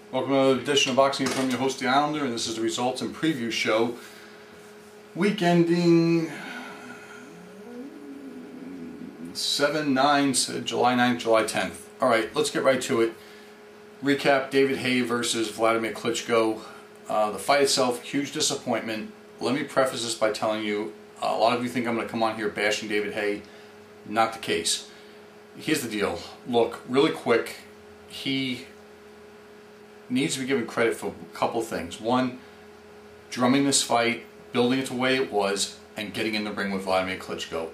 Welcome to another edition of Boxing from your host, The Islander, and this is the results and preview show. Week ending 7-9, July 9th, July 10th. Alright, let's get right to it. Recap: David Haye versus Vladimir Klitschko. The fight itself, huge disappointment. Let me preface this by telling you, a lot of you think I'm going to come on here bashing David Haye. Not the case. Here's the deal. Look, really quick, he needs to be given credit for a couple of things. One, drumming this fight, building it the way it was, and getting in the ring with Vladimir Klitschko.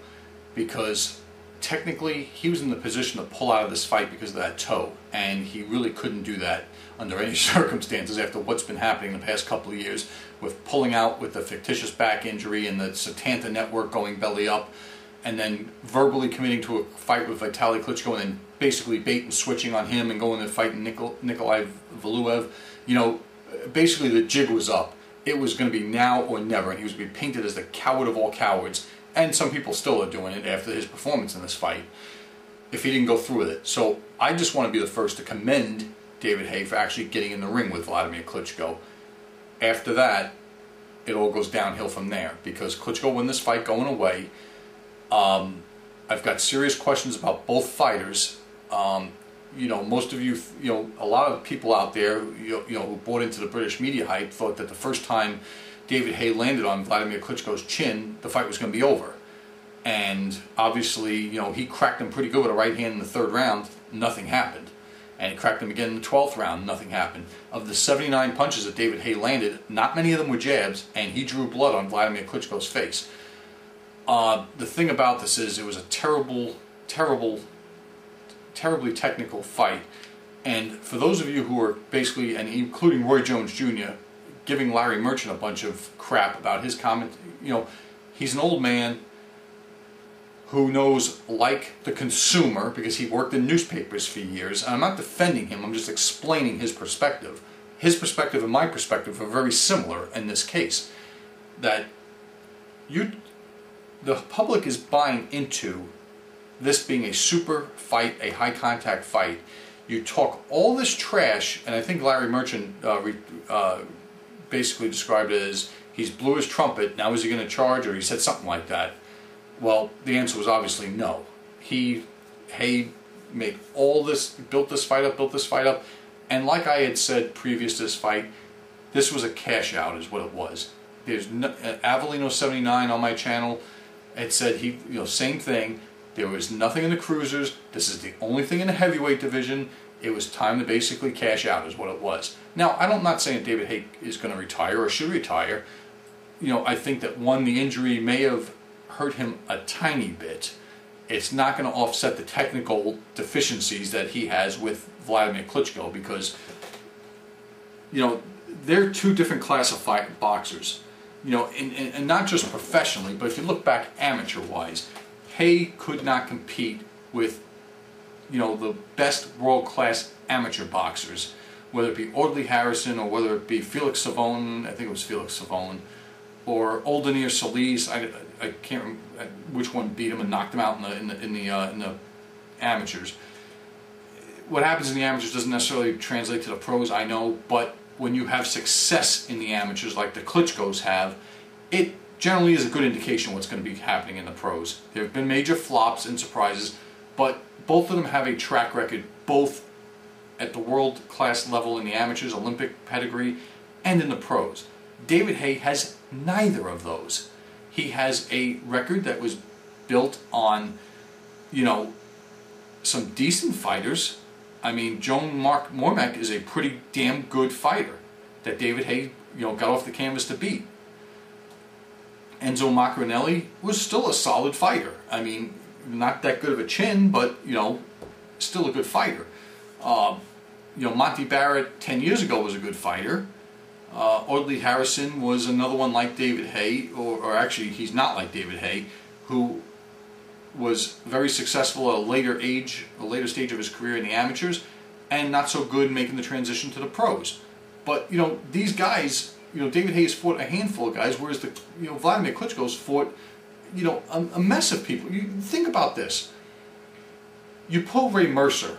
Because technically, he was in the position to pull out of this fight because of that toe, and he really couldn't do that under any circumstances after what's been happening the past couple of years with pulling out with the fictitious back injury and the Satanta network going belly up, and then verbally committing to a fight with Vitaly Klitschko and then basically bait and switching on him and going to fight Nikolai Valuev. You know, basically the jig was up. It was going to be now or never, and he was going to be painted as the coward of all cowards. And some people still are doing it after his performance in this fight, if he didn't go through with it. So I just want to be the first to commend David Haye for actually getting in the ring with Vladimir Klitschko. After that, it all goes downhill from there, because Klitschko won this fight going away. I've got serious questions about both fighters. You know, most of you, a lot of people out there, who bought into the British media hype thought that the first time David Haye landed on Vladimir Klitschko's chin, the fight was going to be over. And obviously, he cracked him pretty good with a right hand in the third round. Nothing happened. And he cracked him again in the 12th round. Nothing happened. Of the 79 punches that David Haye landed, not many of them were jabs, and he drew blood on Vladimir Klitschko's face. The thing about this is it was a terribly technical fight. And for those of you who are basically, and including Roy Jones Jr., giving Larry Merchant a bunch of crap about his comment, he's an old man who knows, like the consumer, because he worked in newspapers for years, and I'm not defending him, I'm just explaining his perspective. His perspective and my perspective are very similar in this case. That the public is buying into this being a super fight, a high contact fight. You talk all this trash, and I think Larry Merchant basically described it as he's blew his trumpet, now is he going to charge, or he said something like that. Well, the answer was obviously no. Haye made all this, built this fight up, and like I had said previous to this fight, this was a cash out is what it was. There's no, Avellino 79 on my channel, it said same thing. There was nothing in the cruisers. This is the only thing in the heavyweight division. It was time to basically cash out is what it was. Now, I'm not saying that David Haye is going to retire or should retire. I think that the injury may have hurt him a tiny bit. It's not going to offset the technical deficiencies that he has with Vladimir Klitschko, because they're two different class of boxers. And not just professionally, but if you look back amateur-wise, Haye could not compete with the best world-class amateur boxers, whether it be Audley Harrison or whether it be Felix Savon, I think it was Felix Savon, or Oldemir Solis. I can't remember which one beat him and knocked him out in the amateurs. What happens in the amateurs doesn't necessarily translate to the pros, I know, but when you have success in the amateurs like the Klitschkos have, it generally is a good indication of what's going to be happening in the pros. There have been major flops and surprises, but both of them have a track record, both at the world-class level in the amateurs, Olympic pedigree, and in the pros. David Haye has neither of those. He has a record that was built on, some decent fighters. I mean, Joan Mormack is a pretty damn good fighter that David Haye, got off the canvas to beat. Enzo Maccarinelli was still a solid fighter. I mean, not that good of a chin, but, still a good fighter. Monty Barrett 10 years ago was a good fighter. Audley Harrison was another one like David Haye, or actually he's not like David Haye, who was very successful at a later stage of his career in the amateurs, and not so good making the transition to the pros. But these guys, David Haye's fought a handful of guys, whereas Vladimir Klitschko's fought a mess of people. You think about this. You pull Ray Mercer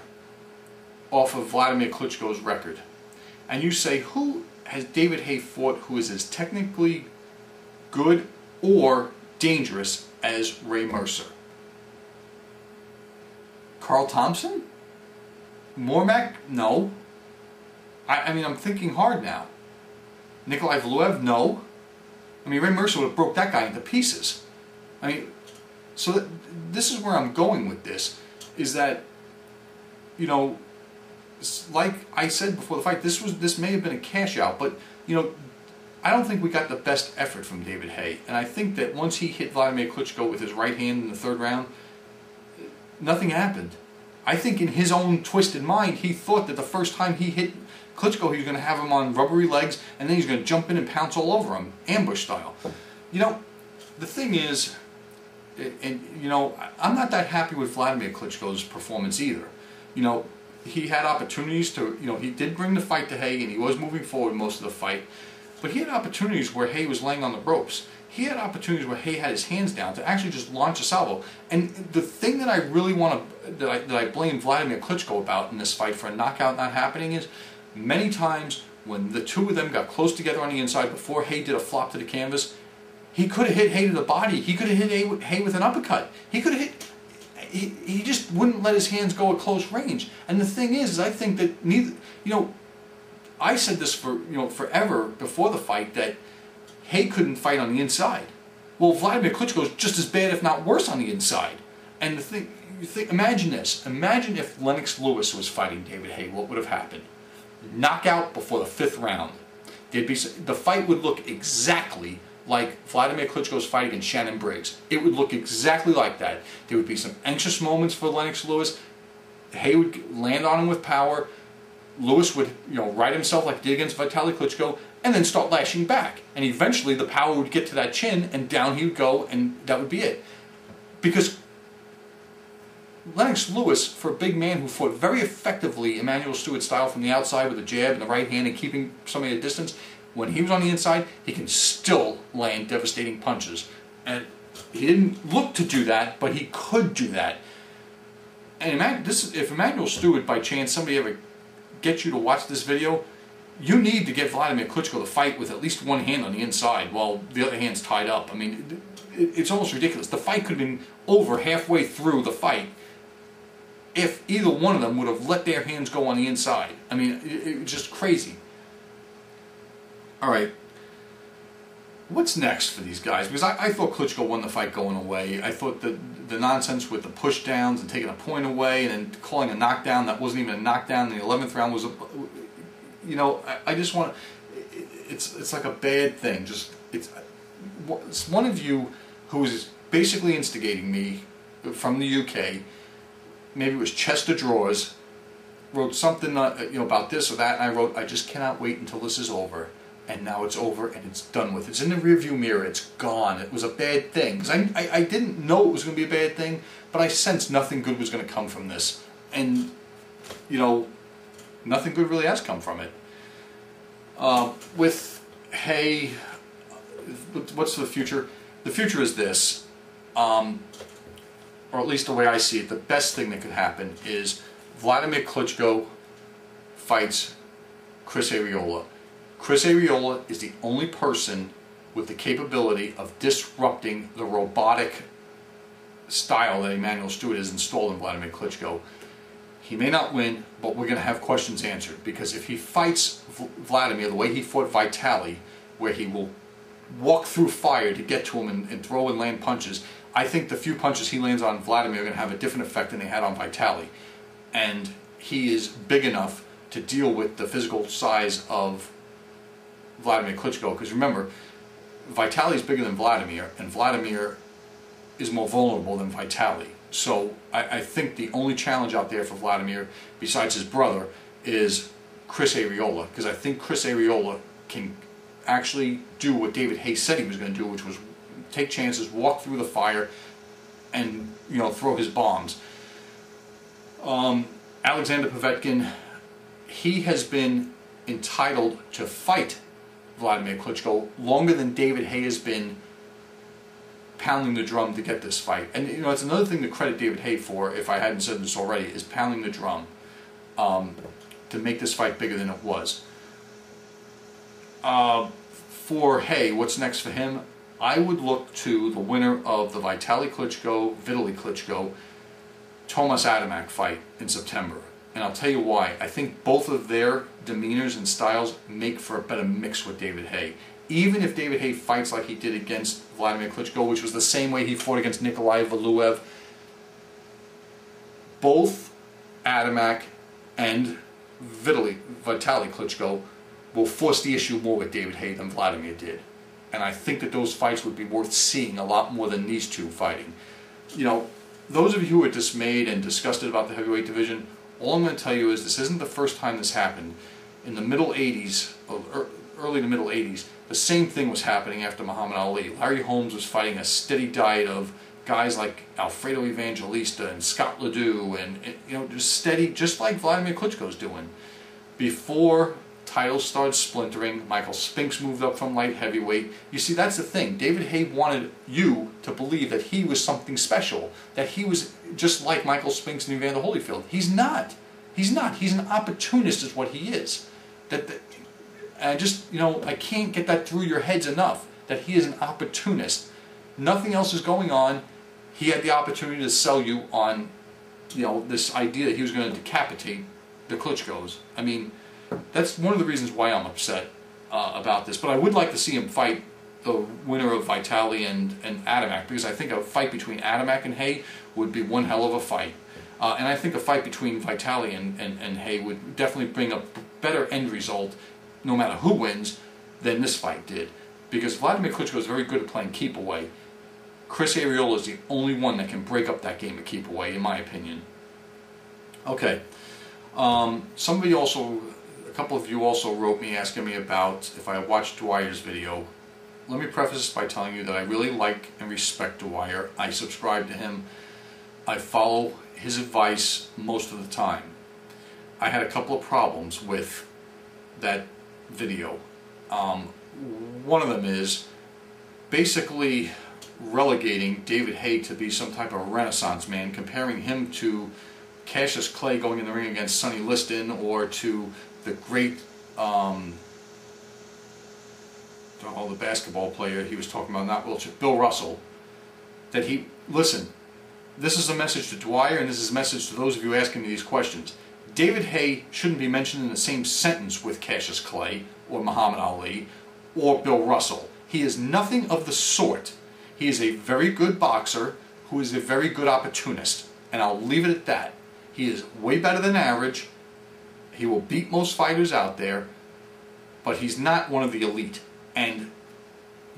off of Vladimir Klitschko's record, and you say, who has David Haye fought who is as technically good or dangerous as Ray Mercer? Carl Thompson? Mormac? No. I mean, I'm thinking hard now. Nikolai Valuev? No. I mean, Ray Mercer would have broke that guy into pieces. I mean, so this is where I'm going with this, is that, you know, like I said before the fight, this may have been a cash out, but, you know, I don't think we got the best effort from David Haye. And I think that once he hit Vladimir Klitschko with his right hand in the third round, nothing happened. I think in his own twisted mind, he thought that the first time he hit Klitschko, he was going to have him on rubbery legs, and then he's going to jump in and pounce all over him, ambush style. You know, the thing is, and you know, I'm not that happy with Vladimir Klitschko's performance either. You know, he had opportunities to, you know, he did bring the fight to Haye, and he was moving forward most of the fight, but he had opportunities where Haye was laying on the ropes. He had opportunities where Haye had his hands down to actually just launch a salvo. And the thing that I really want to, that I blame Vladimir Klitschko about in this fight for a knockout not happening is, many times when the two of them got close together on the inside before Haye did a flop to the canvas, he could have hit Haye to the body. He could have hit Haye with an uppercut. He could have hit. He just wouldn't let his hands go at close range. And the thing is I think that neither, you know, I said this for, you know, forever before the fight, that Haye couldn't fight on the inside. Well, Vladimir Klitschko is just as bad, if not worse, on the inside. And the thing, imagine this. Imagine if Lennox Lewis was fighting David Haye. What would have happened? Knockout before the 5th round. The fight would look exactly like Vladimir Klitschko's fight against Shannon Briggs. It would look exactly like that. There would be some anxious moments for Lennox Lewis. Haye would land on him with power. Lewis would, you know, right himself like he did against Vitaly Klitschko, and then start lashing back. And eventually the power would get to that chin, and down he would go, and that would be it. Because Lennox Lewis, for a big man who fought very effectively Emanuel Stewart style from the outside with a jab and the right hand and keeping somebody at a distance, when he was on the inside, he can still land devastating punches. And he didn't look to do that, but he could do that. And if Emanuel Stewart, by chance, somebody ever gets you to watch this video, you need to get Vladimir Klitschko to fight with at least one hand on the inside while the other hand's tied up. I mean, it's almost ridiculous. The fight could have been over halfway through the fight if either one of them would have let their hands go on the inside. I mean, it's just crazy. All right, what's next for these guys? Because I thought Klitschko won the fight going away. I thought the nonsense with the push downs and taking a point away and then calling a knockdown that wasn't even a knockdown in the 11th round was, you know, I just want to, it's like a bad thing. Just it's one of you who is basically instigating me from the UK. Maybe it was Chester Drawers, wrote something you know, about this or that, and I wrote, I just cannot wait until this is over. And now it's over and it's done with. It's in the rearview mirror. It's gone. It was a bad thing. Because I didn't know it was going to be a bad thing, but I sensed nothing good was going to come from this. And, you know, nothing good really has come from it. With Haye, what's the future? The future is this, or at least the way I see it, the best thing that could happen is Vladimir Klitschko fights Chris Arreola. Chris Arreola is the only person with the capability of disrupting the robotic style that Emanuel Stewart has installed in Vladimir Klitschko. He may not win, but we're going to have questions answered, because if he fights Vladimir the way he fought Vitaly, where he will walk through fire to get to him and throw and land punches, I think the few punches he lands on Vladimir are going to have a different effect than they had on Vitaly. And he is big enough to deal with the physical size of Vladimir Klitschko, because remember, Vitaly is bigger than Vladimir, and Vladimir is more vulnerable than Vitaly. So I think the only challenge out there for Vladimir, besides his brother, is Chris Arreola, because I think Chris Arreola can actually do what David Haye said he was going to do, which was take chances, walk through the fire, and, you know, throw his bombs. Alexander Povetkin, he has been entitled to fight Vladimir Klitschko longer than David Haye has been pounding the drum to get this fight. And, you know, it's another thing to credit David Haye for, if I hadn't said this already, is pounding the drum to make this fight bigger than it was. For Haye, what's next for him? I would look to the winner of the Vitaly Klitschko, Tomas Adamek fight in September. And I'll tell you why. I think both of their demeanors and styles make for a better mix with David Haye. Even if David Haye fights like he did against Vladimir Klitschko, which was the same way he fought against Nikolai Valuev, both Adamek and Vitaly Klitschko will force the issue more with David Haye than Vladimir did. And I think that those fights would be worth seeing a lot more than these two fighting. You know, those of you who are dismayed and disgusted about the heavyweight division, all I'm going to tell you is this isn't the first time this happened. In the middle 80s, early to middle 80s, the same thing was happening after Muhammad Ali. Larry Holmes was fighting a steady diet of guys like Alfredo Evangelista and Scott Ledoux, and you know, just steady, just like Vladimir Klitschko's doing. Before titles started splintering, Michael Spinks moved up from light heavyweight. You see, that's the thing. David Haye wanted you to believe that he was something special, that he was just like Michael Spinks and Evander Holyfield. He's not. He's not. He's an opportunist is what he is. And just, you know, I can't get that through your heads enough, that he is an opportunist. Nothing else is going on. He had the opportunity to sell you on, you know, this idea that he was going to decapitate the Klitschkos. I mean, that's one of the reasons why I'm upset about this. But I would like to see him fight the winner of Vitaly and Adamek, because I think a fight between Adamek and Haye would be one hell of a fight. And I think a fight between Vitaly and Haye would definitely bring a better end result, no matter who wins, than this fight did. Because Vladimir Klitschko is very good at playing keep away. Chris Arreola is the only one that can break up that game of keep away, in my opinion. Okay. Somebody also, a couple of you also wrote me asking me about if I watched Dwyer's video. Let me preface this by telling you that I really like and respect Dwyer. I subscribe to him. I follow his advice most of the time. I had a couple of problems with that video. One of them is basically relegating David Haye to be some type of renaissance man, comparing him to Cassius Clay going in the ring against Sonny Liston, or to the great the basketball player he was talking about, not Wiltshire, Bill Russell. That he, listen, this is a message to Dwyer, and this is a message to those of you asking me these questions. David Haye shouldn't be mentioned in the same sentence with Cassius Clay or Muhammad Ali or Bill Russell. He is nothing of the sort. He is a very good boxer who is a very good opportunist, and I'll leave it at that. He is way better than average. He will beat most fighters out there, but he's not one of the elite. And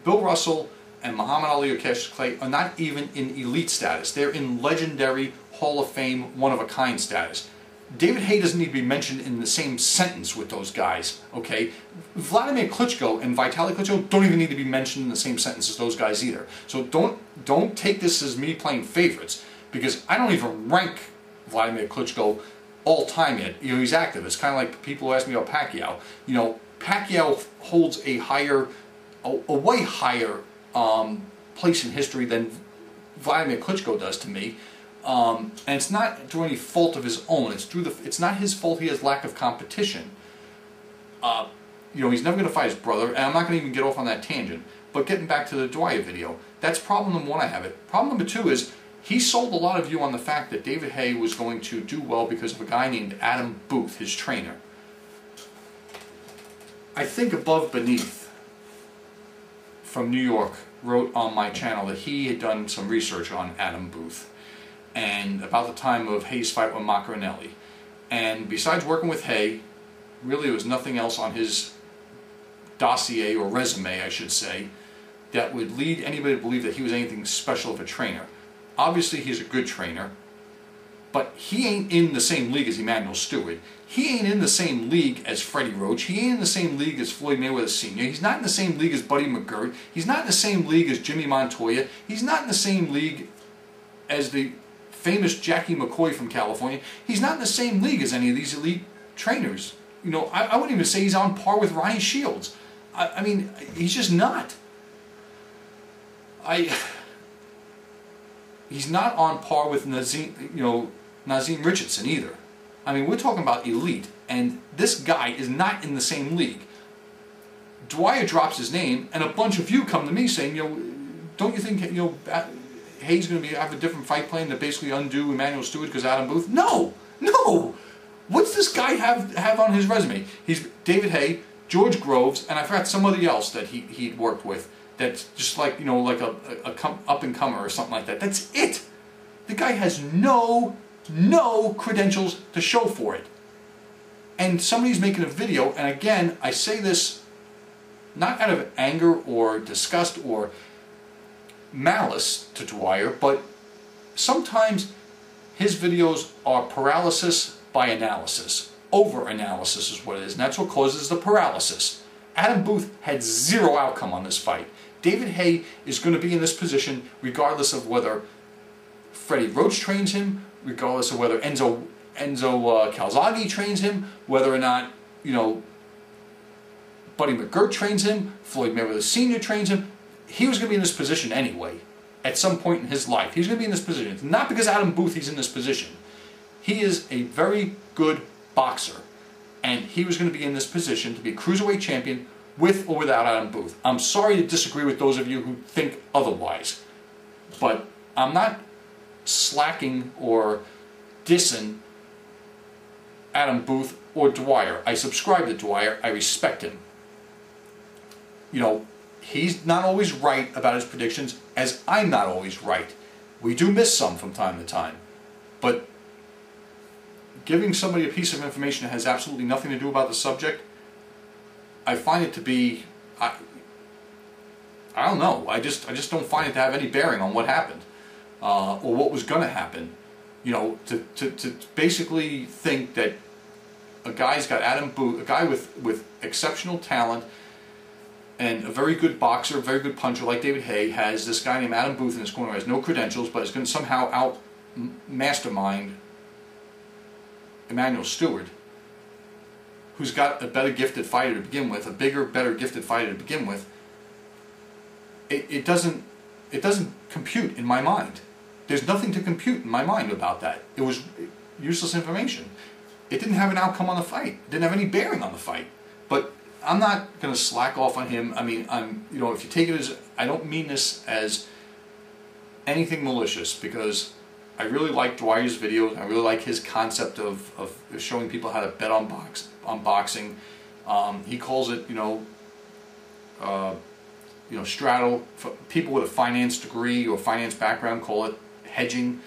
Bill Russell and Muhammad Ali or Cassius Clay are not even in elite status. They're in legendary, Hall of Fame, one-of-a-kind status. David Haye doesn't need to be mentioned in the same sentence with those guys, okay? Vladimir Klitschko and Vitaly Klitschko don't even need to be mentioned in the same sentence as those guys either. So don't take this as me playing favorites, because I don't even rank Vladimir Klitschko all time yet. You know, he's active. It's kind of like people who ask me about Pacquiao. You know, Pacquiao holds a way higher place in history than Vladimir Klitschko does to me. And it's not through any fault of his own. It's not his fault he has lack of competition. You know, he's never going to fight his brother, and I'm not going to even get off on that tangent. But getting back to the Dwyer video, that's problem number one I have it. Problem number two is, he sold a lot of you on the fact that David Haye was going to do well because of a guy named Adam Booth, his trainer. I think Above Beneath from New York wrote on my channel that he had done some research on Adam Booth, and about the time of Haye's fight with Macaronelli. And besides working with Haye, really there was nothing else on his dossier, or resume I should say, that would lead anybody to believe that he was anything special of a trainer. Obviously he's a good trainer, but he ain't in the same league as Emmanuel Stewart. He ain't in the same league as Freddie Roach. He ain't in the same league as Floyd Mayweather Sr. He's not in the same league as Buddy McGirt. He's not in the same league as Jimmy Montoya. He's not in the same league as the famous Jackie McCoy from California. He's not in the same league as any of these elite trainers. You know, I wouldn't even say he's on par with Ryan Shields. I mean, he's just not. He's not on par with Nazim Richardson either. I mean, we're talking about elite, and this guy is not in the same league. Dwyer drops his name, and a bunch of you come to me saying, don't you think, Haye's going to have a different fight plan to basically undo Emanuel Steward because Adam Booth? No! What's this guy have on his resume? He's David Haye, George Groves, and I forgot somebody else that he'd worked with. That's just like, like a up-and-comer or something like that. That's it! The guy has no credentials to show for it. And somebody's making a video, and again, I say this not out of anger or disgust or malice to Dwyer, but sometimes his videos are paralysis by analysis. Over-analysis is what it is, and that's what causes the paralysis. Adam Booth had zero outcome on this fight. David Haye is going to be in this position regardless of whether Freddie Roach trains him, regardless of whether Enzo Calzaghe trains him, whether or not, Buddy McGirt trains him, Floyd Mayweather Sr. trains him. He was going to be in this position anyway, at some point in his life. He's going to be in this position. It's not because Adam Booth he's in this position. He is a very good boxer, and he was going to be in this position to be a cruiserweight champion with or without Adam Booth. I'm sorry to disagree with those of you who think otherwise, but I'm not slacking or dissing Adam Booth or Dwyer. I subscribe to Dwyer. I respect him. He's not always right about his predictions, as I'm not always right. We do miss some from time to time. But giving somebody a piece of information that has absolutely nothing to do about the subject, I find it to be, I don't know, I just don't find it to have any bearing on what happened, or what was going to happen. To basically think that a guy's got Adam Booth, a guy with exceptional talent, and a very good boxer, a very good puncher like David Haye, has this guy named Adam Booth in his corner who has no credentials, but is going to somehow out-mastermind Emanuel Steward, who's got a better gifted fighter to begin with, a bigger, better gifted fighter to begin with. It doesn't compute in my mind. There's nothing to compute in my mind about that. It was useless information. It didn't have an outcome on the fight. It didn't have any bearing on the fight. But I'm not going to slack off on him. I mean, if you take it as, I don't mean this as anything malicious, because I really like Dwyer's videos. I really like his concept of showing people how to bet on boxing. He calls it, straddle. People with a finance degree or finance background call it hedging,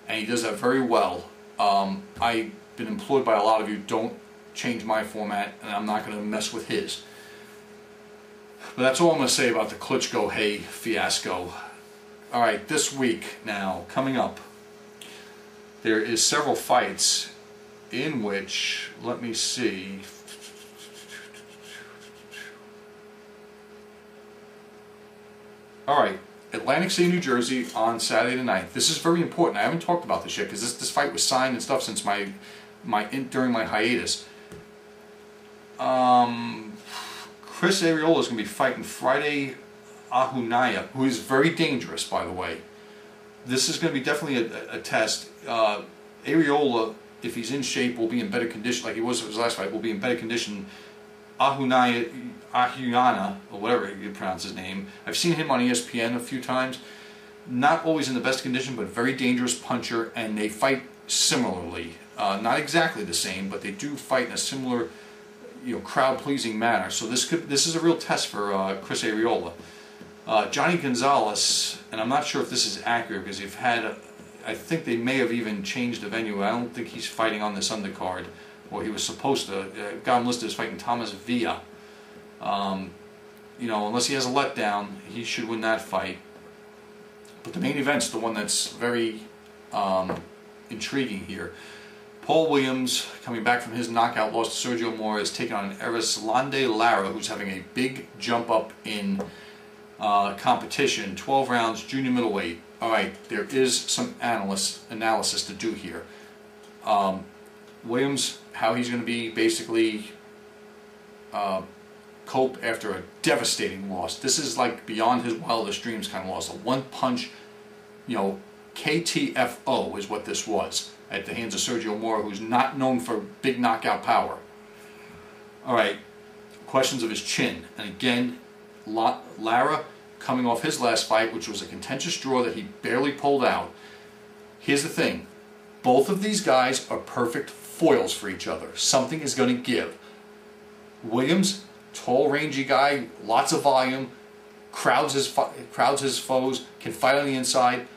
and he does that very well. I've been employed by a lot of you. Don't change my format, and I'm not going to mess with his. But that's all I'm going to say about the Klitschko Haye fiasco. All right, this week now, coming up, there is several fights in which, let me see, all right, Atlantic City, New Jersey on Saturday the 9th. This is very important. I haven't talked about this yet because this fight was signed and stuff since during my hiatus. Chris Arreola is going to be fighting Friday Ahunaya, who is very dangerous, by the way. This is going to be definitely a test. Arreola, if he's in shape, will be in better condition, like he was for his last fight, will be in better condition. Ahuyana, or whatever you pronounce his name, I've seen him on ESPN a few times. Not always in the best condition, but very dangerous puncher, and they fight similarly. Not exactly the same, but they do fight in a similar, crowd-pleasing manner. So this is a real test for Chris Arreola. Johnny Gonzalez, and I'm not sure if this is accurate because I think they may have even changed the venue. I don't think he's fighting on this undercard, or he was supposed to. Got him listed as fighting Thomas Villa. Unless he has a letdown, he should win that fight. But the main event's the one that's very intriguing here. Paul Williams, coming back from his knockout loss to Sergio Mora, is taking on Williams-Lara, who's having a big jump up in competition. 12 rounds, junior middleweight. All right, there is some analysis to do here. Williams, how he's going to be basically cope after a devastating loss. This is like beyond his wildest dreams kind of loss. A one-punch, KTFO is what this was at the hands of Sergio Mora, who's not known for big knockout power. All right, of questions of his chin. And again, Lara, coming off his last fight, which was a contentious draw that he barely pulled out. Here's the thing. Both of these guys are perfect foils for each other. Something is going to give. Williams, tall, rangy guy, lots of volume, crowds his foes, can fight on the inside,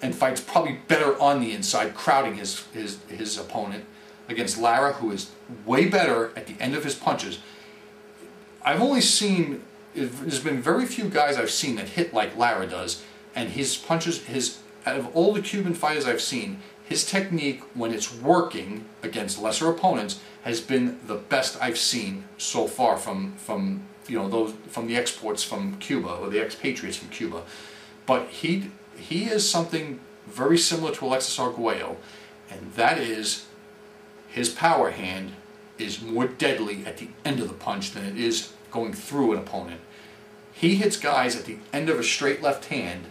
and fights probably better on the inside, crowding his opponent, against Lara, who is way better at the end of his punches. I've only seen, there's been very few guys I've seen that hit like Lara does, and his punches, out of all the Cuban fighters I've seen, his technique, when it's working against lesser opponents, has been the best I've seen so far from the exports from Cuba, or the expatriates from Cuba. But he is something very similar to Alexis Arguello, and that is his power hand is more deadly at the end of the punch than it is going through an opponent. He hits guys at the end of a straight left hand,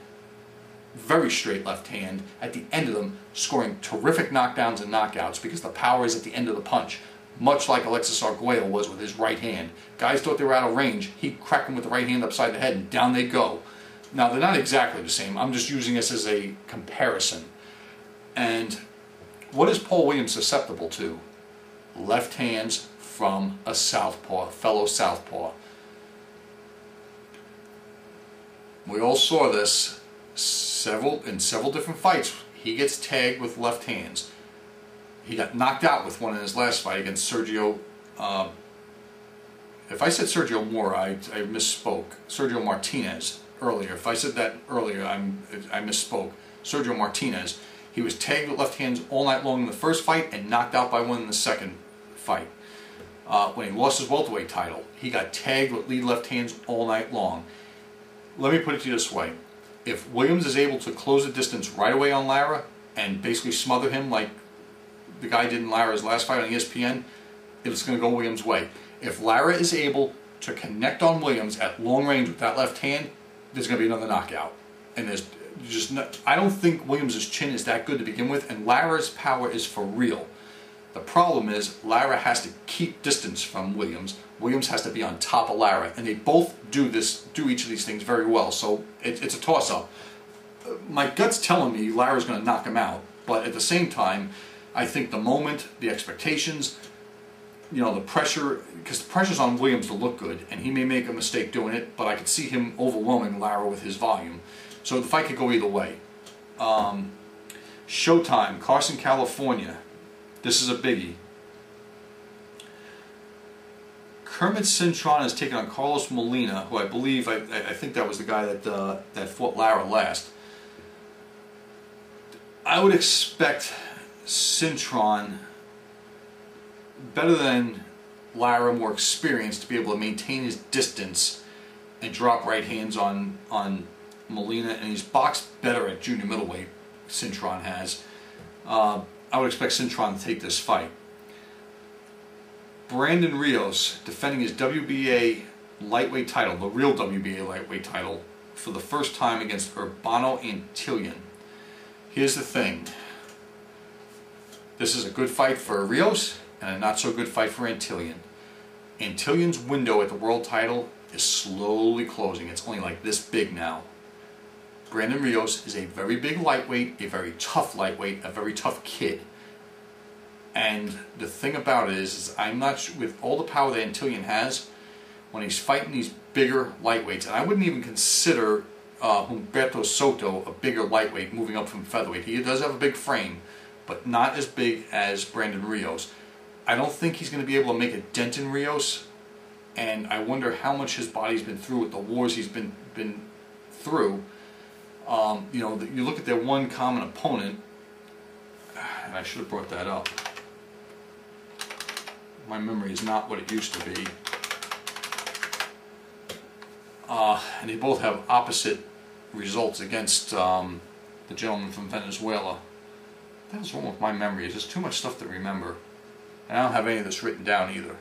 very straight left hand, at the end of them, scoring terrific knockdowns and knockouts because the power is at the end of the punch, much like Alexis Arguello was with his right hand. Guys thought they were out of range. He'd crack them with the right hand upside the head and down they go. Now, they're not exactly the same. I'm just using this as a comparison. And what is Paul Williams susceptible to? Left hands from a southpaw, fellow southpaw. We all saw this in several different fights. He gets tagged with left hands. He got knocked out with one in his last fight against Sergio. If I said Sergio Mora, I misspoke. Sergio Martinez earlier. If I said that earlier, I misspoke. Sergio Martinez. He was tagged with left hands all night long in the first fight and knocked out by one in the second fight. When he lost his welterweight title, he got tagged with lead left hands all night long. Let me put it to you this way. If Williams is able to close the distance right away on Lara and basically smother him like the guy did in Lara's last fight on ESPN, it's going to go Williams' way. If Lara is able to connect on Williams at long range with that left hand, there's going to be another knockout. And there's just I don't think Williams' chin is that good to begin with, and Lara's power is for real. The problem is Lara has to keep distance from Williams. Williams has to be on top of Lara, and they both do each of these things very well. So it's a toss-up. My gut's telling me Lara's going to knock him out, but at the same time, I think the moment, the expectations, the pressure, because the pressure's on Williams to look good, and he may make a mistake doing it, but I could see him overwhelming Lara with his volume. So the fight could go either way. Showtime, Carson, California. This is a biggie. Kermit Cintron has taken on Carlos Molina, who I believe, I think that was the guy that fought Lara last. I would expect Cintron, better than Lara, more experienced, to be able to maintain his distance and drop right hands on Molina, and he's boxed better at junior middleweight, Cintron has. I would expect Cintron to take this fight. Brandon Rios defending his WBA lightweight title, the real WBA lightweight title, for the first time against Urbano Antillion. Here's the thing. This is a good fight for Rios and a not so good fight for Antillion. Antillion's window at the world title is slowly closing. It's only like this big now. Brandon Rios is a very big lightweight, a very tough lightweight, a very tough kid. And the thing about it is I'm not sure, with all the power that Antillion has, when he's fighting these bigger lightweights, and I wouldn't even consider Humberto Soto a bigger lightweight moving up from featherweight. He does have a big frame, but not as big as Brandon Rios. I don't think he's going to be able to make a dent in Rios, and I wonder how much his body's been through with the wars he's been through. You look at their one common opponent, and I should have brought that up. My memory is not what it used to be. And they both have opposite results against the gentleman from Venezuela. What the hell's wrong with my memory? There's just too much stuff to remember. And I don't have any of this written down either.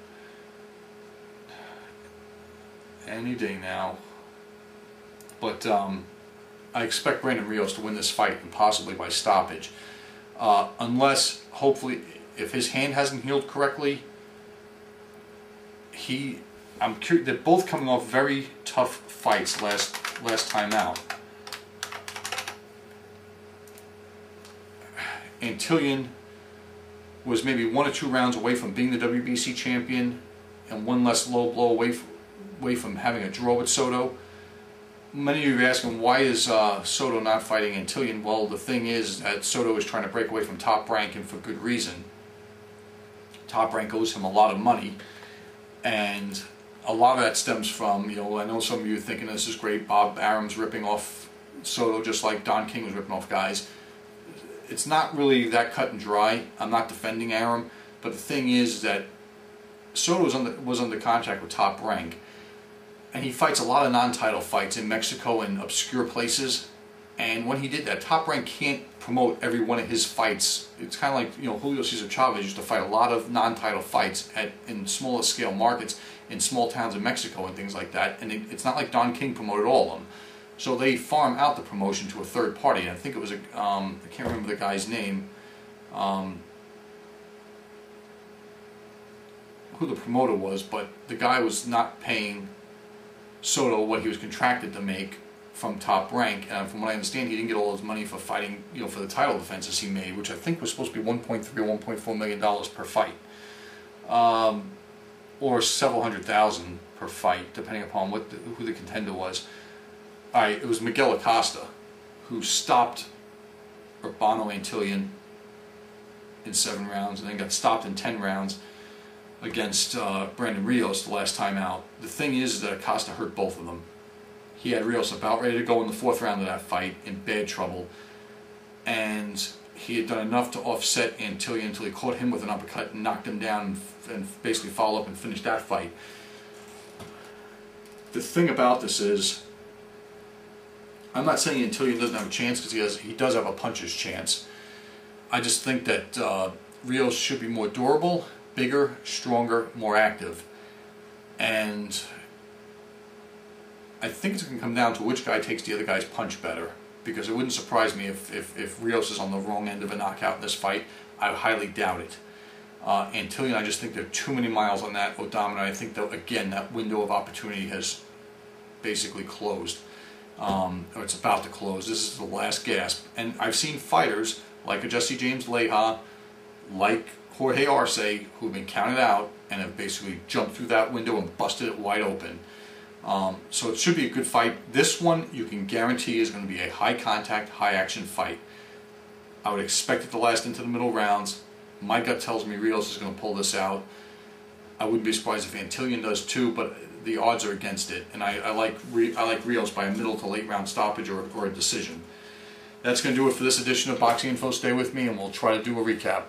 Any day now. But I expect Brandon Rios to win this fight, and possibly by stoppage. Unless, hopefully, if his hand hasn't healed correctly, I'm curious. They're both coming off very tough fights last time out. Antillion was maybe 1 or 2 rounds away from being the WBC champion, and one less low blow away from having a draw with Soto. Many of you are asking, why is Soto not fighting Antillion? Well, the thing is that Soto is trying to break away from Top Rank, and for good reason. Top Rank owes him a lot of money, and a lot of that stems from, you know, I know some of you are thinking this is great, Bob Arum's ripping off Soto just like Don King was ripping off guys. It's not really that cut and dry. I'm not defending Arum, but the thing is that Soto was under contract with Top Rank, and he fights a lot of non-title fights in Mexico and obscure places. And when he did that, Top Rank can't promote every one of his fights. It's kind of like, you know, Julio Cesar Chavez used to fight a lot of non-title fights in smaller scale markets in small towns in Mexico and things like that. And it's not like Don King promoted all of them. So they farm out the promotion to a third party. And I think it was I can't remember the guy's name, who the promoter was, but the guy was not paying Soto what he was contracted to make from Top Rank, and from what I understand, he didn't get all his money for fighting, you know, for the title defenses he made, which I think was supposed to be $1.3 or $1.4 million per fight, or several hundred thousand per fight, depending upon who the contender was. All right, it was Miguel Acosta who stopped Urbano Antillion in 7 rounds, and then got stopped in 10 rounds against Brandon Rios the last time out. The thing is that Acosta hurt both of them. He had Rios about ready to go in the 4th round of that fight, in bad trouble, and he had done enough to offset Antillion until he caught him with an uppercut and knocked him down and basically followed up and finished that fight. The thing about this is, I'm not saying Antillion doesn't have a chance, because he does have a puncher's chance. I just think that Rios should be more durable, bigger, stronger, more active, and I think it's going to come down to which guy takes the other guy's punch better, because it wouldn't surprise me if Rios is on the wrong end of a knockout in this fight. I highly doubt it. Antillion, I just think there are too many miles on that odometer. I think that, again, that window of opportunity has basically closed, or it's about to close. This is the last gasp. And I've seen fighters like a Jesse James Leija, like Jorge Arce, who've been counted out and have basically jumped through that window and busted it wide open. So it should be a good fight. This one, you can guarantee, is going to be a high contact, high action fight. I would expect it to last into the middle rounds. My gut tells me Rios is going to pull this out. I wouldn't be surprised if Antillion does too, but the odds are against it. And I like Rios by a middle to late round stoppage or a decision. That's going to do it for this edition of Boxing Info. Stay with me and we'll try to do a recap.